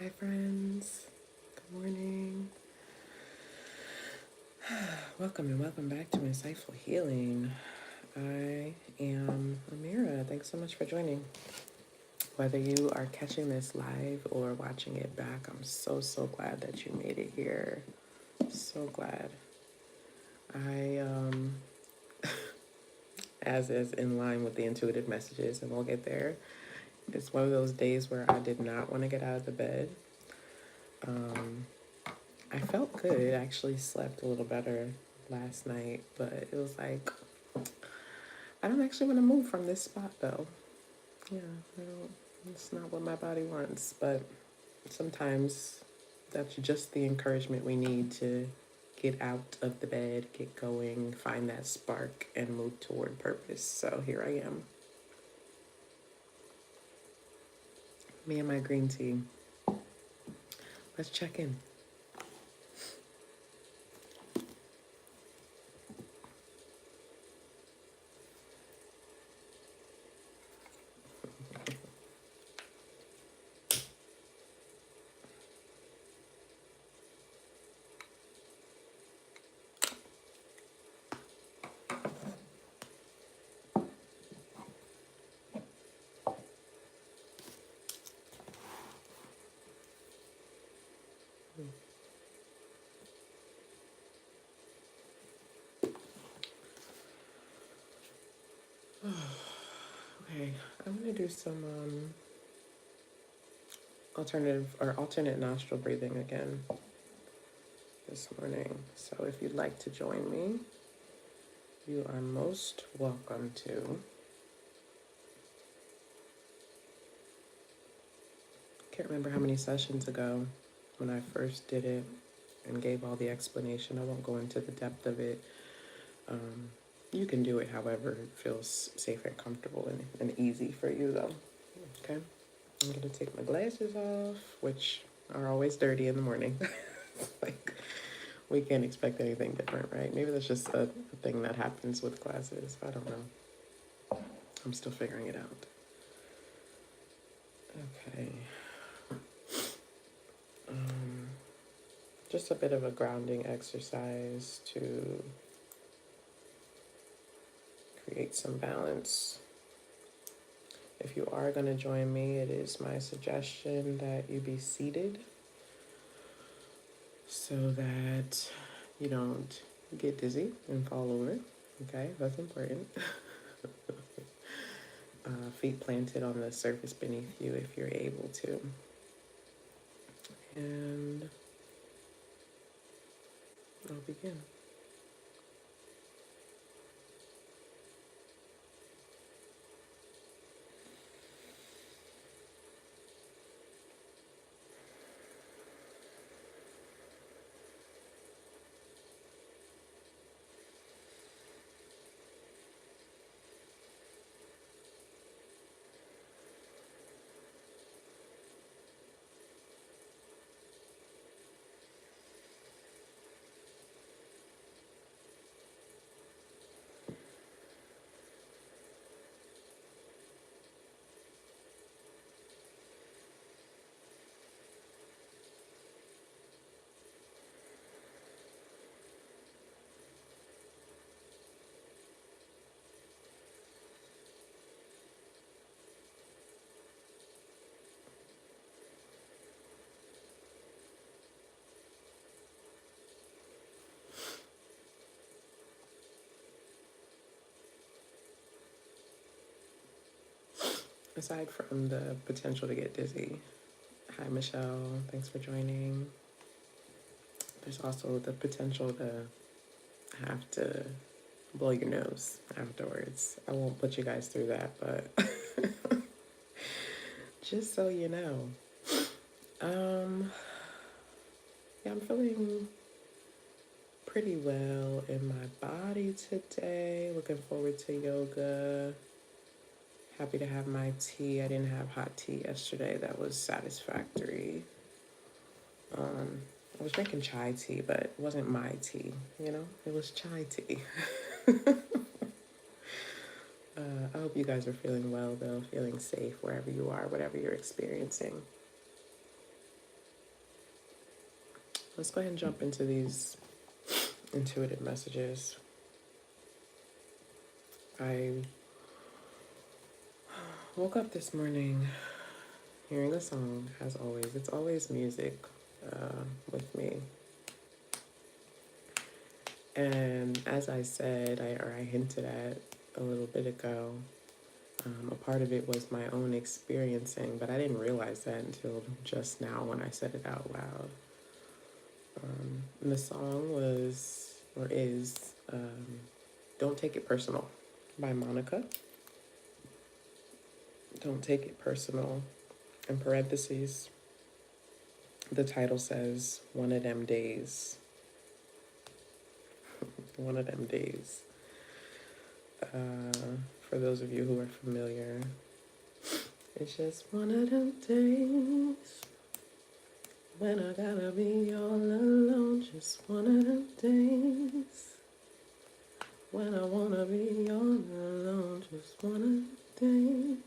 Hi, friends. Good morning. Welcome and welcome back to Insightful Healing. I am Amira. Thanks so much for joining. Whether you are catching this live or watching it back, I'm so glad that you made it here. So glad. I, as is in line with the intuitive messages, and we'll get there, it's one of those days where I did not want to get out of the bed. I felt good. I actually slept a little better last night, but it was like, I don't actually want to move from this spot though. Yeah, I don't, it's not what my body wants, but sometimes that's just the encouragement we need to get out of the bed, get going, find that spark, and move toward purpose. So here I am. Me and my green tea. Let's check in. Okay, I'm gonna do some alternate nostril breathing again this morning. So if you'd like to join me, you are most welcome to. Can't remember how many sessions ago when I first did it and gave all the explanation. I won't go into the depth of it. You can do it however it feels safe and comfortable and easy for you though. Okay, I'm gonna take my glasses off, which are always dirty in the morning. Like, we can't expect anything different, right? Maybe that's just a thing that happens with glasses. I don't know. I'm still figuring it out. Okay. Just a bit of a grounding exercise to create some balance. If you are going to join me, it is my suggestion that you be seated so that you don't get dizzy and fall over. Okay, that's important. Feet planted on the surface beneath you if you're able to. And I'll begin. Aside from the potential to get dizzy, hi Michelle, thanks for joining. There's also the potential to have to blow your nose afterwards. I won't put you guys through that, but just so you know. Yeah, I'm feeling pretty well in my body today. Looking forward to yoga. Happy to have my tea. I didn't have hot tea yesterday. That was satisfactory. I was drinking chai tea, but it wasn't my tea, you know? It was chai tea. I hope you guys are feeling well, though, feeling safe wherever you are, whatever you're experiencing. Let's go ahead and jump into these intuitive messages. I woke up this morning hearing a song, as always. It's always music with me. And as I said, I hinted at a little bit ago, a part of it was my own experiencing, but I didn't realize that until just now when I said it out loud. And the song was, or is, Don't Take It Personal by Monica. Don't Take It Personal. In parentheses, the title says, One of Them Days. One of them days. For those of you who are familiar, it's just one of them days when I gotta be all alone. Just one of them days when I wanna be all alone. Just one of them days.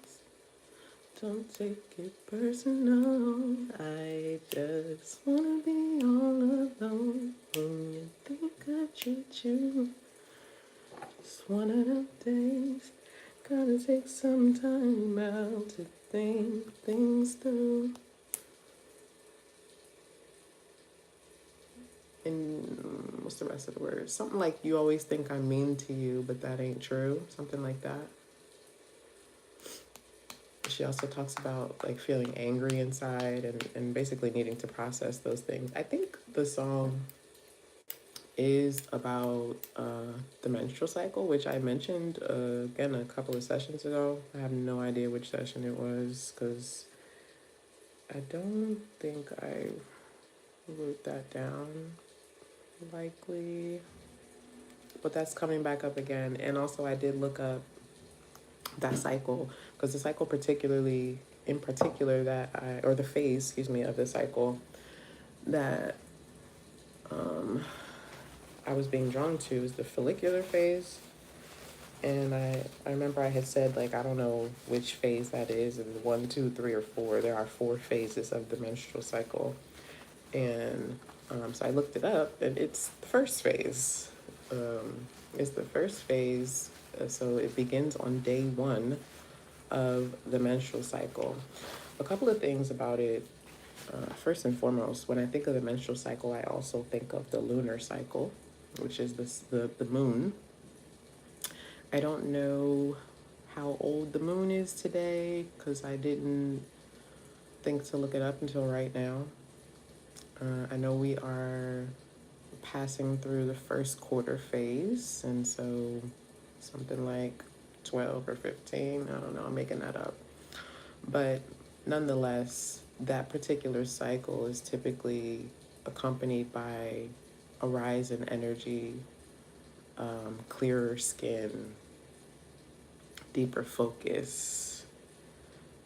Don't take it personal. I just wanna be all alone when you think I treat you. Just one of them days. Gotta take some time out to think things through. And what's the rest of the words? Something like, you always think I'm mean to you, but that ain't true. Something like that. She also talks about like feeling angry inside and basically needing to process those things. I think the song is about the menstrual cycle, which I mentioned again a couple of sessions ago. I have no idea which session it was because I don't think I wrote that down, likely, but that's coming back up again. And also I did look up that cycle because the cycle in particular that or the phase, excuse me, of the cycle that I was being drawn to is the follicular phase. And I remember I had said, like, I don't know which phase that is, and 1, 2, 3, or 4. There are 4 phases of the menstrual cycle. And so I looked it up, and it's the first phase. It's the first phase, so it begins on day 1 of the menstrual cycle. A couple of things about it. First and foremost, when I think of the menstrual cycle, I also think of the lunar cycle, which is the moon. I don't know how old the moon is today because I didn't think to look it up until right now. I know we are passing through the first quarter phase, and so something like 12 or 15, I don't know, I'm making that up. But nonetheless, that particular cycle is typically accompanied by a rise in energy, clearer skin, deeper focus,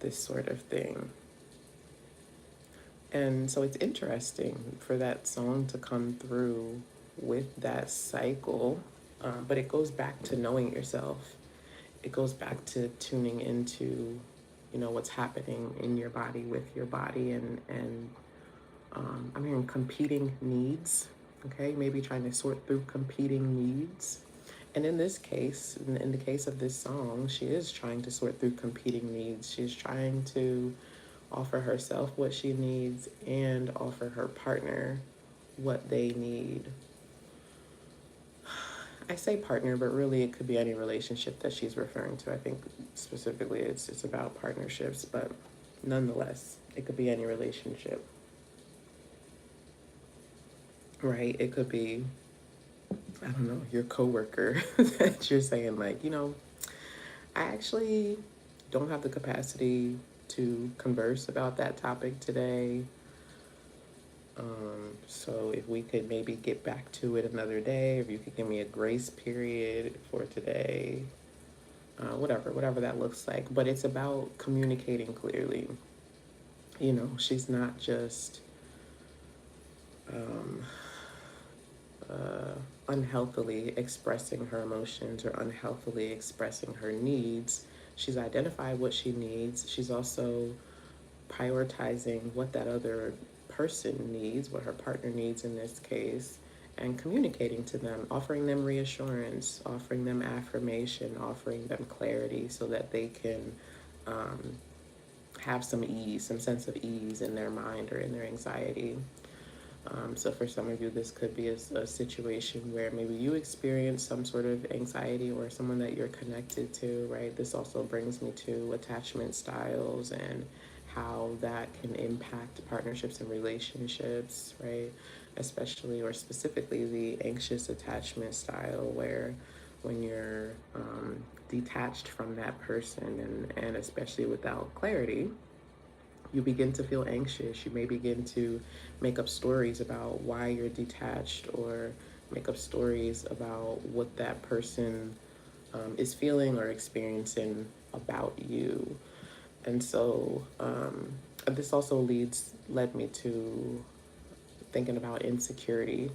this sort of thing. And so it's interesting for that song to come through with that cycle, but it goes back to knowing yourself. It goes back to tuning into, what's happening in your body with your body, and I'm hearing competing needs. Okay, maybe trying to sort through competing needs. And in this case, in the case of this song, she is trying to sort through competing needs. She's trying to offer herself what she needs and offer her partner what they need. I say partner, but really it could be any relationship that she's referring to. I think specifically it's about partnerships, but nonetheless, it could be any relationship. Right? It could be, I don't know, your coworker that you're saying like, I actually don't have the capacity to converse about that topic today. So if we could maybe get back to it another day, if you could give me a grace period for today, whatever that looks like. But it's about communicating clearly. She's not just unhealthily expressing her emotions or unhealthily expressing her needs. She's identified what she needs. She's also prioritizing what that other person needs, what her partner needs in this case, and communicating to them, offering them reassurance, offering them affirmation, offering them clarity so that they can um, have some ease, some sense of ease in their mind or in their anxiety. So for some of you, this could be a situation where maybe you experience some sort of anxiety or someone that you're connected to, right? This also brings me to attachment styles and how that can impact partnerships and relationships, right? Especially or specifically the anxious attachment style where when you're detached from that person and especially without clarity, you begin to feel anxious. You may begin to make up stories about why you're detached or make up stories about what that person is feeling or experiencing about you. And so this also led me to thinking about insecurities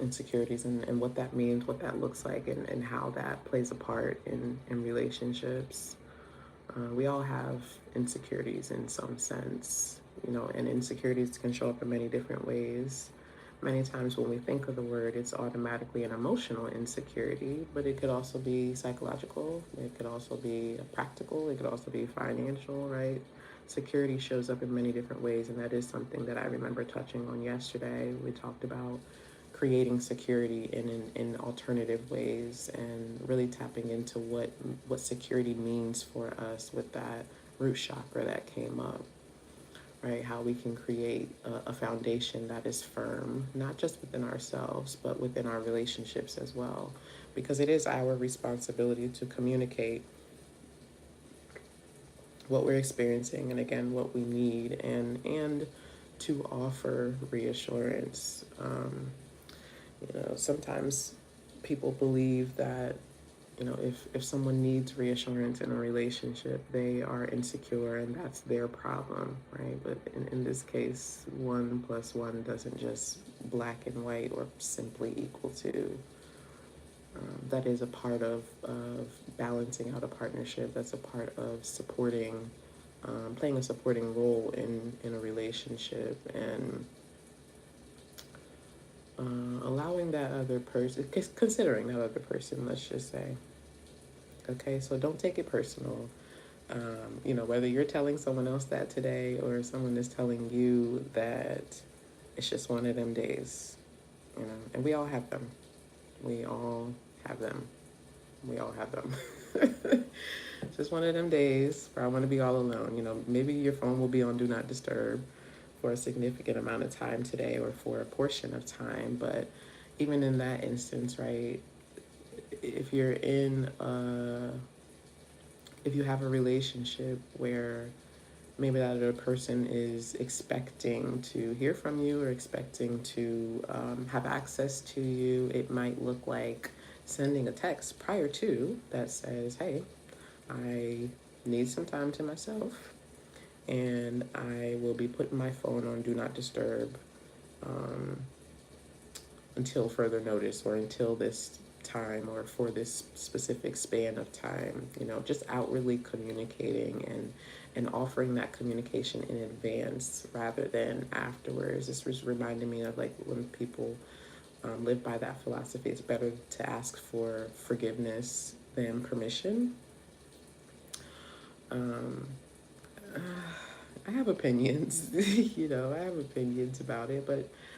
and what that means, what that looks like, and how that plays a part in relationships. We all have insecurities in some sense, and insecurities can show up in many different ways. Many times when we think of the word, it's automatically an emotional insecurity, but it could also be psychological. It could also be practical. It could also be financial, right? Security shows up in many different ways, and that is something that I remember touching on yesterday. We talked about creating security in alternative ways and really tapping into what security means for us with that root chakra that came up, right? How we can create a foundation that is firm, not just within ourselves, but within our relationships as well. Because it is our responsibility to communicate what we're experiencing and again, what we need and to offer reassurance. Sometimes people believe that, if someone needs reassurance in a relationship, they are insecure and that's their problem, right? But in this case, 1+1 doesn't just black and white or simply equal to. That is a part of balancing out a partnership. That's a part of supporting, playing a supporting role in a relationship and allowing that other person, considering that other person, let's just say. Okay, so don't take it personal. Whether you're telling someone else that today or someone is telling you that it's just one of them days, and we all have them. We all have them. We all have them. It's just one of them days where I want to be all alone. Maybe your phone will be on Do Not Disturb for a significant amount of time today or for a portion of time. But even in that instance, right, if you're if you have a relationship where maybe that other person is expecting to hear from you or expecting to have access to you, it might look like sending a text prior to that says, hey, I need some time to myself and I will be putting my phone on Do Not Disturb until further notice or until this time or for this specific span of time. Just outwardly communicating and offering that communication in advance rather than afterwards. This was reminding me of like when people live by that philosophy. It's better to ask for forgiveness than permission. I have opinions, I have opinions about it,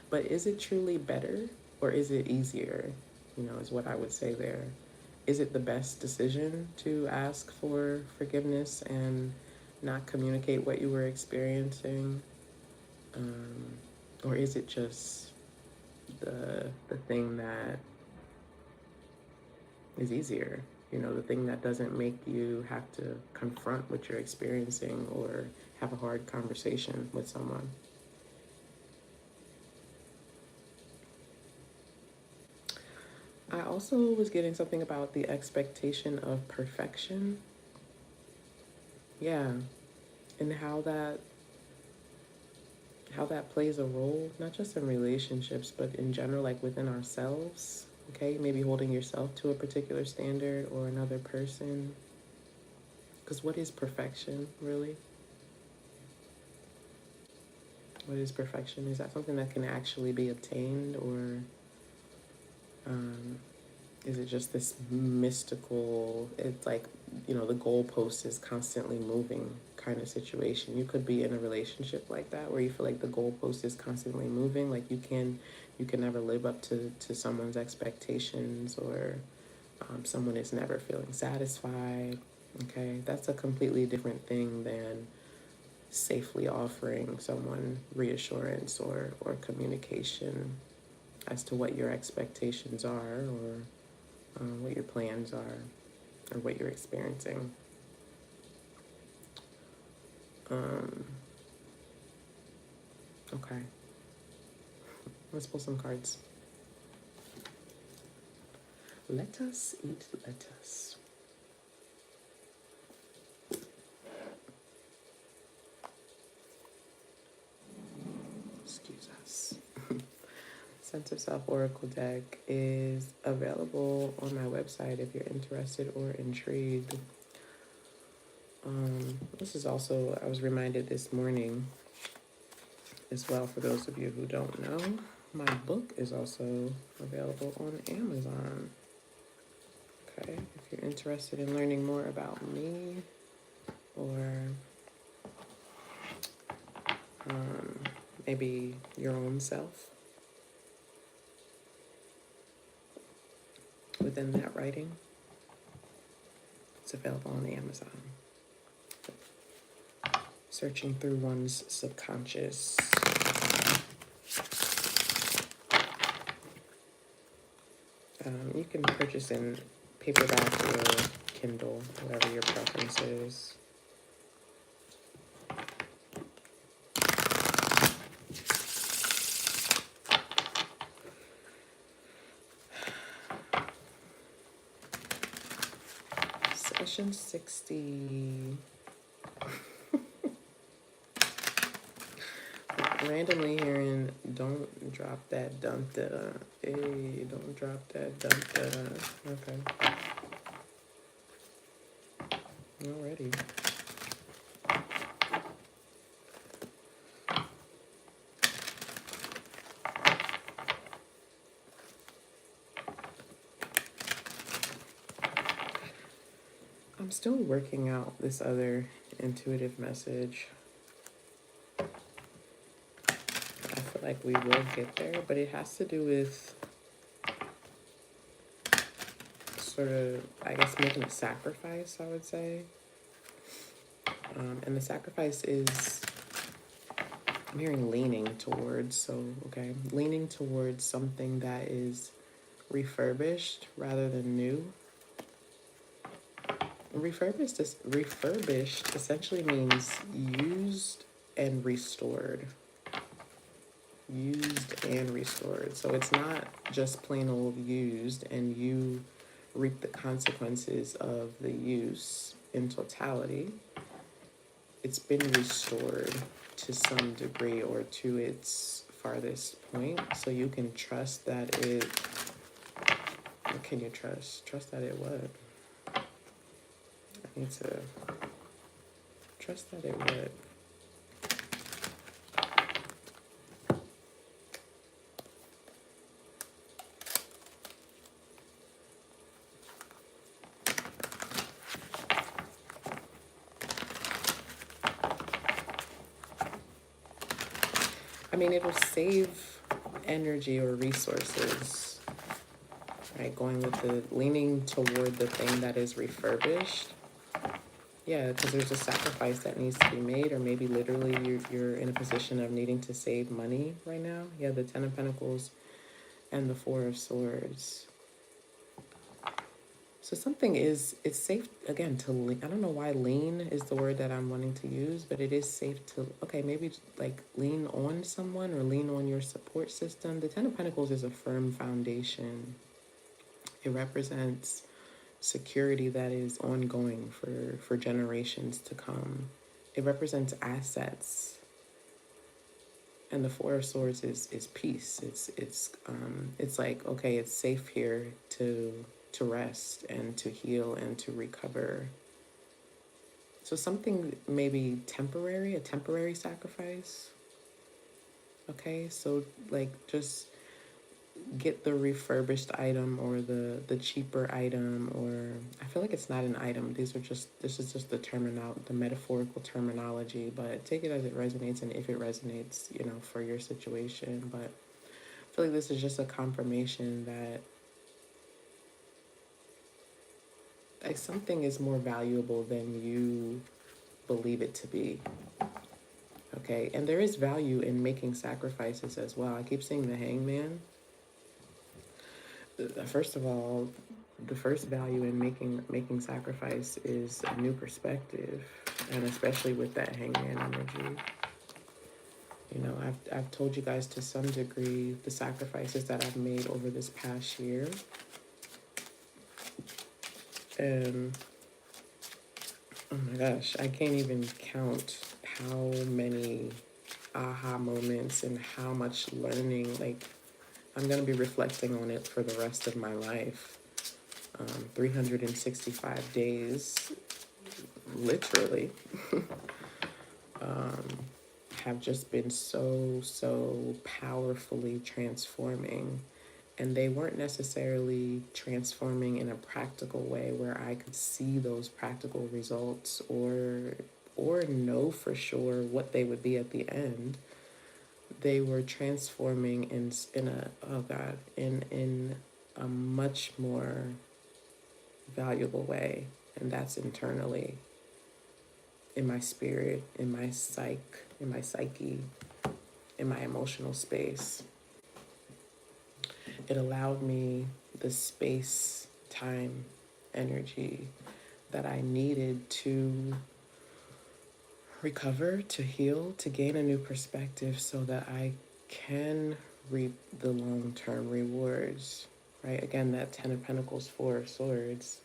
but is it truly better or is it easier? Is what I would say there. Is it the best decision to ask for forgiveness and not communicate what you were experiencing? Or is it just the thing that is easier? The thing that doesn't make you have to confront what you're experiencing or have a hard conversation with someone. I also was getting something about the expectation of perfection. Yeah. And how that plays a role, not just in relationships, but in general, like within ourselves. Okay, maybe holding yourself to a particular standard or another person. Because what is perfection, really? What is perfection? Is that something that can actually be obtained, or is it just this mystical, it's like, the goalpost is constantly moving kind of situation? You could be in a relationship like that where you feel like the goalpost is constantly moving, like you can never live up to someone's expectations, or someone is never feeling satisfied. Okay, that's a completely different thing than safely offering someone reassurance or communication as to what your expectations are, or what your plans are, or what you're experiencing. Okay, let's pull some cards. Let us eat lettuce. Excuse us. Sense of Self Oracle deck is available on my website if you're interested or intrigued. This is also, I was reminded this morning as well, for those of you who don't know, my book is also available on Amazon. Okay, if you're interested in learning more about me, or maybe your own self within that writing, it's available on Amazon. Searching through one's subconscious. You can purchase in paperback or Kindle, whatever your preference is. Session 60. Randomly hearing, don't drop that dump da. Hey, don't drop that dump da. Okay. Alrighty. I'm still working out this other intuitive message. I feel like we will get there, but it has to do with sort of, I guess, making a sacrifice, I would say. And the sacrifice is, I'm hearing leaning towards, so, okay, leaning towards something that is refurbished rather than new. Refurbished essentially means used and restored. Used and restored. So it's not just plain old used and you reap the consequences of the use in totality. It's been restored to some degree or to its farthest point. So you can trust that it, what can you trust? Trust that it what? I need to trust that it would. I mean, it'll save energy or resources, right? Going with the leaning toward the thing that is refurbished. Yeah, because there's a sacrifice that needs to be made, or maybe literally you're in a position of needing to save money right now. Yeah, the Ten of Pentacles and the Four of Swords. So something is, it's safe, again, to lean. I don't know why lean is the word that I'm wanting to use, but it is safe to, okay, maybe like lean on someone or lean on your support system. The Ten of Pentacles is a firm foundation. It represents security that is ongoing for generations to come. It represents assets. And the Four of Swords is peace. It's like, okay, it's safe here to rest and to heal and to recover. So something maybe temporary, a temporary sacrifice. Okay, so like just get the refurbished item or the cheaper item, or I feel like it's not an item. This is just the metaphorical terminology, but take it as it resonates and if it resonates, for your situation. But I feel like this is just a confirmation that like something is more valuable than you believe it to be. Okay, and there is value in making sacrifices as well. I keep seeing the hangman. First of all, the first value in making sacrifice is a new perspective, and especially with that hangman energy. I've told you guys to some degree the sacrifices that I've made over this past year, and oh my gosh, I can't even count how many aha moments and how much learning. Like, I'm going to be reflecting on it for the rest of my life. 365 days, literally, have just been so powerfully transforming. And they weren't necessarily transforming in a practical way where I could see those practical results or know for sure what they would be at the end. They were transforming in a, oh God, in a much more valuable way, and that's internally, in my spirit, in my psyche, in my emotional space. It allowed me the space, time, energy that I needed to recover, to heal, to gain a new perspective so that I can reap the long-term rewards, right? Again, that 10 of Pentacles, 4 of Swords.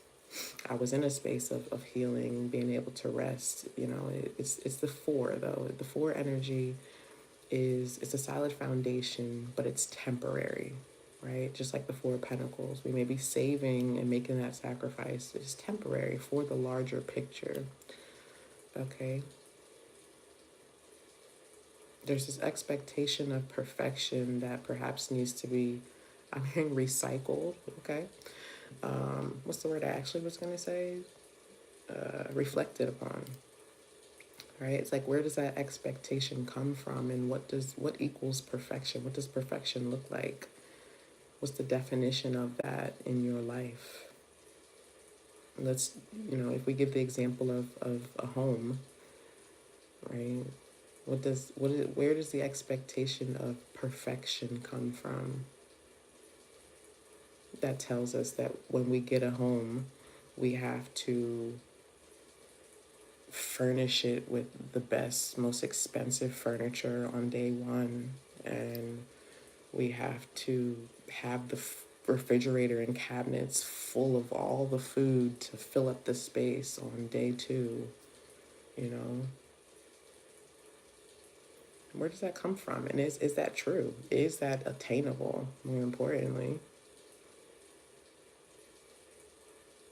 I was in a space of healing, being able to rest. It's the 4 though. The 4 energy it's a solid foundation, but it's temporary, right? Just like the 4 of Pentacles. We may be saving and making that sacrifice. It's temporary for the larger picture, okay? There's this expectation of perfection that perhaps needs to be, I'm hearing recycled, okay? What's the word I actually was going to say? Reflected upon, right? It's like, where does that expectation come from, and what equals perfection? What does perfection look like? What's the definition of that in your life? Let's, if we give the example of a home, right? Where does the expectation of perfection come from? That tells us that when we get a home, we have to furnish it with the best, most expensive furniture on day one. And we have to have the refrigerator and cabinets full of all the food to fill up the space on day two, Where does that come from? And is that true? Is that attainable? More importantly,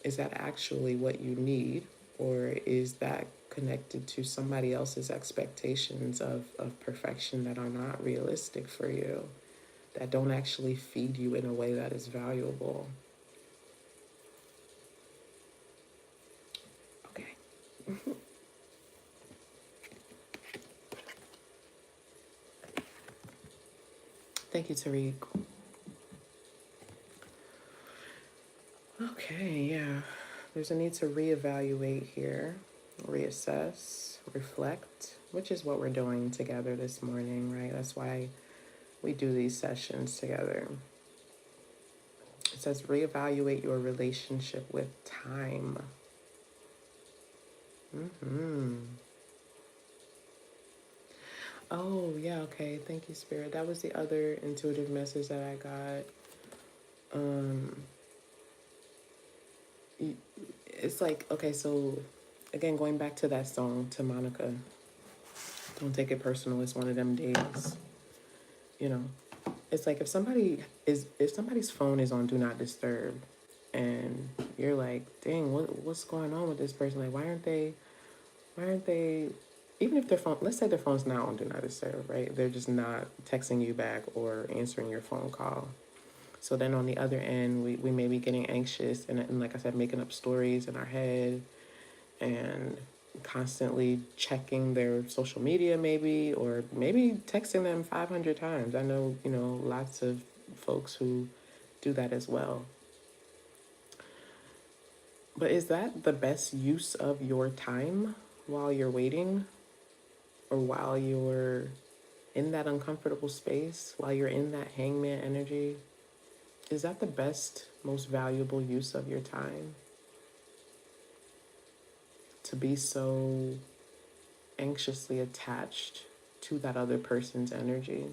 is that actually what you need? Or is that connected to somebody else's expectations of perfection that are not realistic for you, that don't actually feed you in a way that is valuable? Okay. Thank you, Tariq. Okay, yeah. There's a need to reevaluate here, reassess, reflect, which is what we're doing together this morning, right? That's why we do these sessions together. It says reevaluate your relationship with time. Oh, yeah, okay. Thank you, Spirit. That was the other intuitive message that I got. It's like, okay, so again, going back to that song, to Monica, don't take it personal, it's one of them days. It's like if somebody's phone is on do not disturb and you're like, dang, what's going on with this person? Like, why aren't they even if their phone, let's say their phone's not on Do Not Disturb, right? They're just not texting you back or answering your phone call. So then on the other end, we may be getting anxious and like I said, making up stories in our head and constantly checking their social media maybe, or maybe texting them 500 times. I know, lots of folks who do that as well. But is that the best use of your time while you're waiting or while you're in that uncomfortable space, while you're in that hangman energy? Is that the best, most valuable use of your time? To be so anxiously attached to that other person's energy.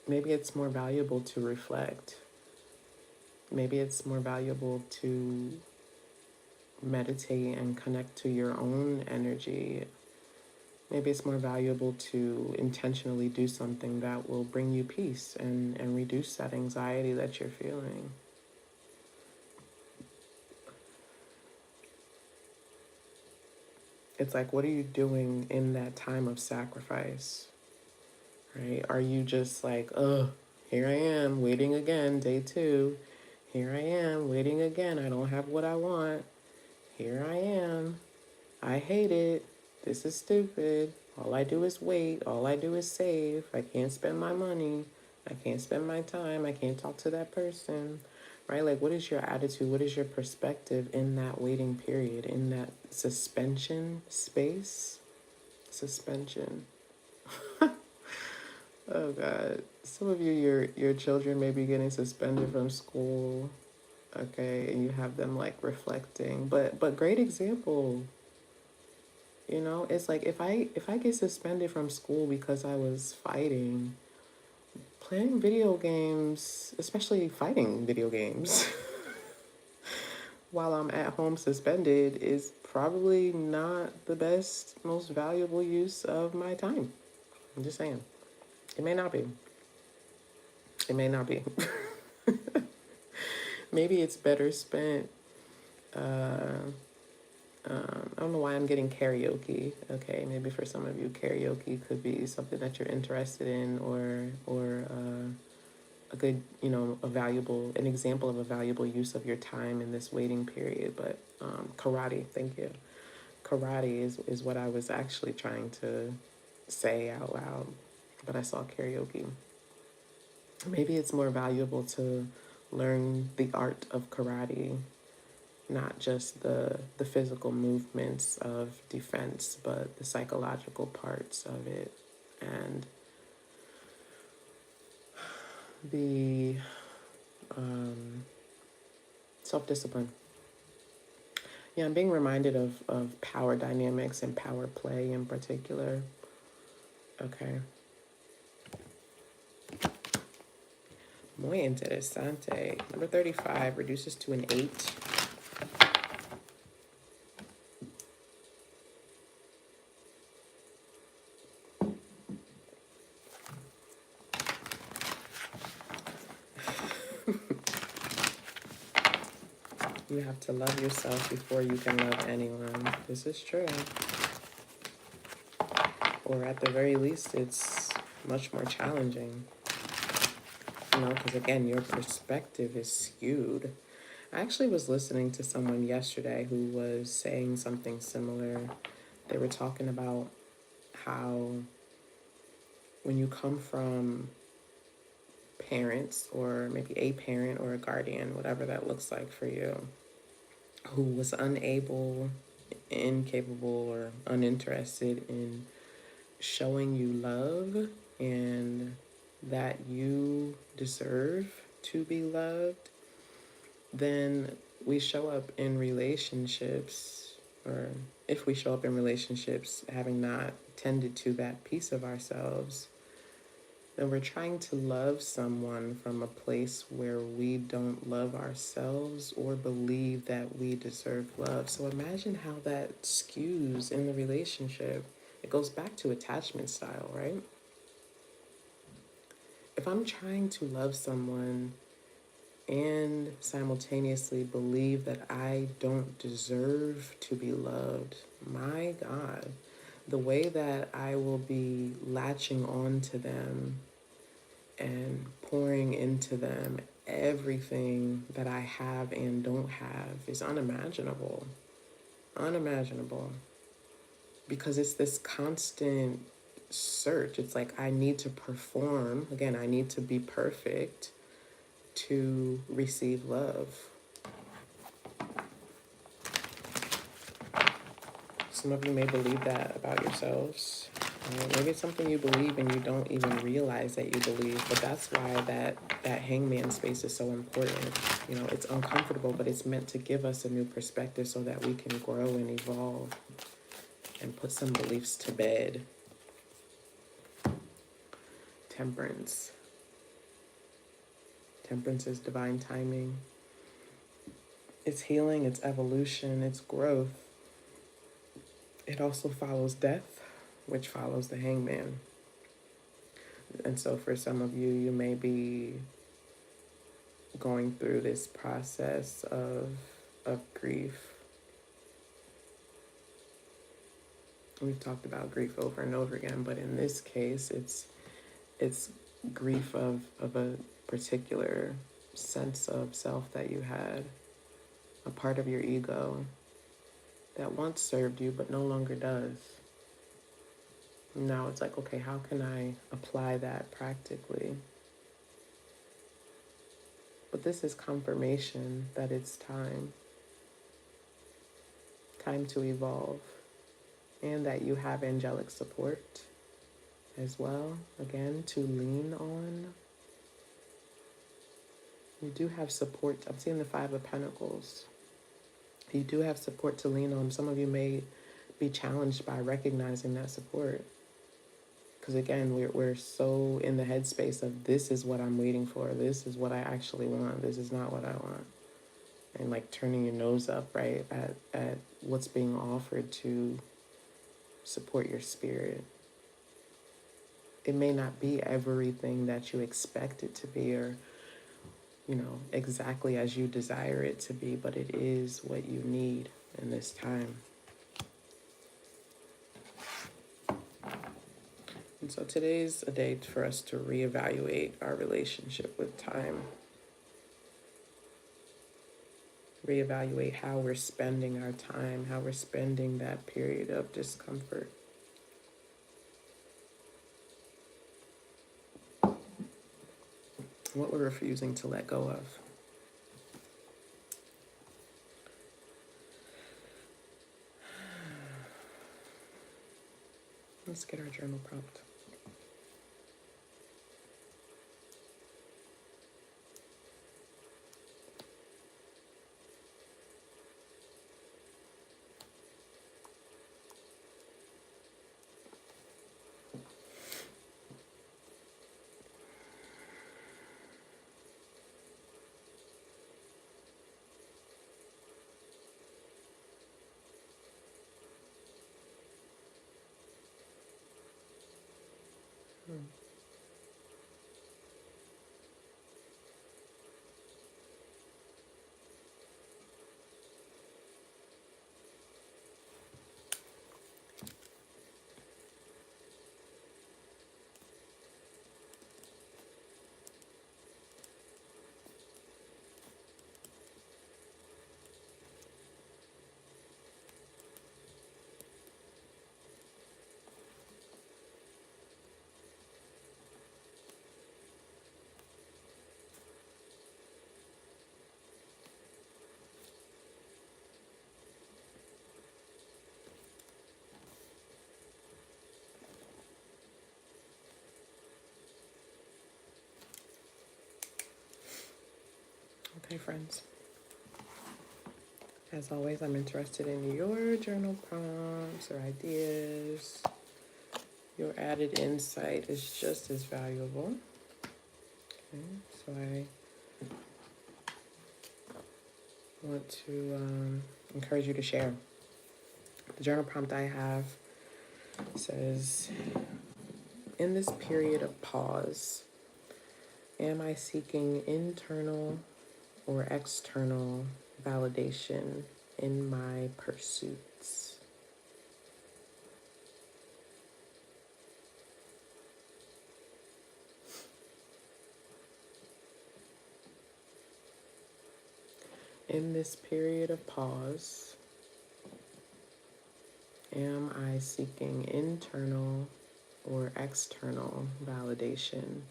Maybe it's more valuable to reflect. Maybe it's more valuable to meditate and connect to your own energy. Maybe it's more valuable to intentionally do something that will bring you peace and reduce that anxiety that you're feeling. It's like, what are you doing in that time of sacrifice? Right? Are you just like, oh, here I am waiting again, day 2. Here I am waiting again. I don't have what I want. Here I am. I hate it. This is stupid. All I do is wait. All I do is save. I can't spend my money. I can't spend my time. I can't talk to that person. Right? Like, what is your attitude? What is your perspective in that waiting period, in that suspension space? Suspension. Oh God. Some of you, your children may be getting suspended from school. Okay, and you have them like reflecting. But great example. It's like if I get suspended from school because I was fighting, playing video games, especially fighting video games, while I'm at home suspended is probably not the best, most valuable use of my time. I'm just saying. It may not be. It may not be. Maybe it's better spent. I don't know why I'm getting karaoke. Okay, maybe for some of you, karaoke could be something that you're interested in, or a good, an example of a valuable use of your time in this waiting period. But karate, thank you. Karate is what I was actually trying to say out loud, but I saw karaoke. Maybe it's more valuable to learn the art of karate, not just the physical movements of defense, but the psychological parts of it and the self-discipline. Yeah, I'm being reminded of power dynamics and power play in particular. Okay. Muy interesante. Number 35 reduces to an 8. You have to love yourself before you can love anyone. This is true. Or at the very least, it's much more challenging. Because again, your perspective is skewed. I actually was listening to someone yesterday who was saying something similar. They were talking about how when you come from parents, or maybe a parent or a guardian, whatever that looks like for you, who was unable, incapable, or uninterested in showing you love and that you deserve to be loved, then we show up in relationships, or if we show up in relationships having not tended to that piece of ourselves, then we're trying to love someone from a place where we don't love ourselves or believe that we deserve love. So imagine how that skews in the relationship. It goes back to attachment style, right? If I'm trying to love someone and simultaneously believe that I don't deserve to be loved. My God, the way that I will be latching on to them and pouring into them everything that I have and don't have is unimaginable. Unimaginable. Because it's this constant search. It's like I need to perform. Again, I need to be perfect to receive love. Some of you may believe that about yourselves. Maybe it's something you believe and you don't even realize that you believe, but that's why that hangman space is so important. It's uncomfortable, but it's meant to give us a new perspective so that we can grow and evolve and put some beliefs to bed. Temperance. Temperance is divine timing. It's healing, it's evolution, it's growth. It also follows death, which follows the hangman. And so for some of you, you may be going through this process of grief. We've talked about grief over and over again, but in this case, it's grief of a particular sense of self that you had, a part of your ego that once served you but no longer does. Now it's like, okay, how can I apply that practically? But this is confirmation that it's time to evolve, and that you have angelic support as well, again, to lean on. You do have support. I'm seeing the Five of Pentacles. You do have support to lean on. Some of you may be challenged by recognizing that support. Because again, we're so in the headspace of this is what I'm waiting for. This is what I actually want. This is not what I want. And like turning your nose up, right, at what's being offered to support your spirit. It may not be everything that you expect it to be or, exactly as you desire it to be, but it is what you need in this time. And so today's a day for us to reevaluate our relationship with time. Reevaluate how we're spending our time, how we're spending that period of discomfort. What we're refusing to let go of. Let's get our journal prompt. Okay, friends. As always, I'm interested in your journal prompts or ideas. Your added insight is just as valuable. Okay, so I want to encourage you to share. The journal prompt I have says, in this period of pause, am I seeking internal or external validation in my pursuits. In this period of pause, am I seeking internal or external validation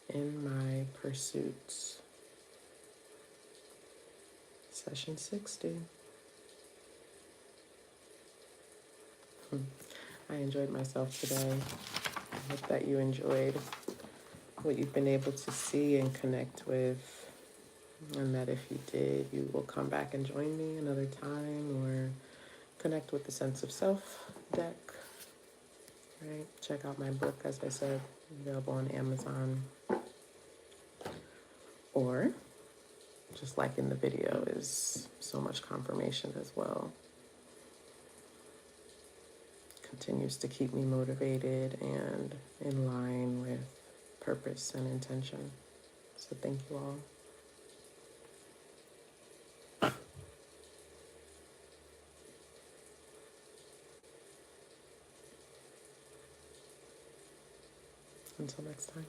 in my pursuits? Session 60. I enjoyed myself today. I hope that you enjoyed what you've been able to see and connect with, and that if you did, you will come back and join me another time or connect with the Sense of Self deck. Right? Check out my book, as I said, available on Amazon. Or, just like in the video, is so much confirmation as well. Continues to keep me motivated and in line with purpose and intention. So thank you all. Until next time.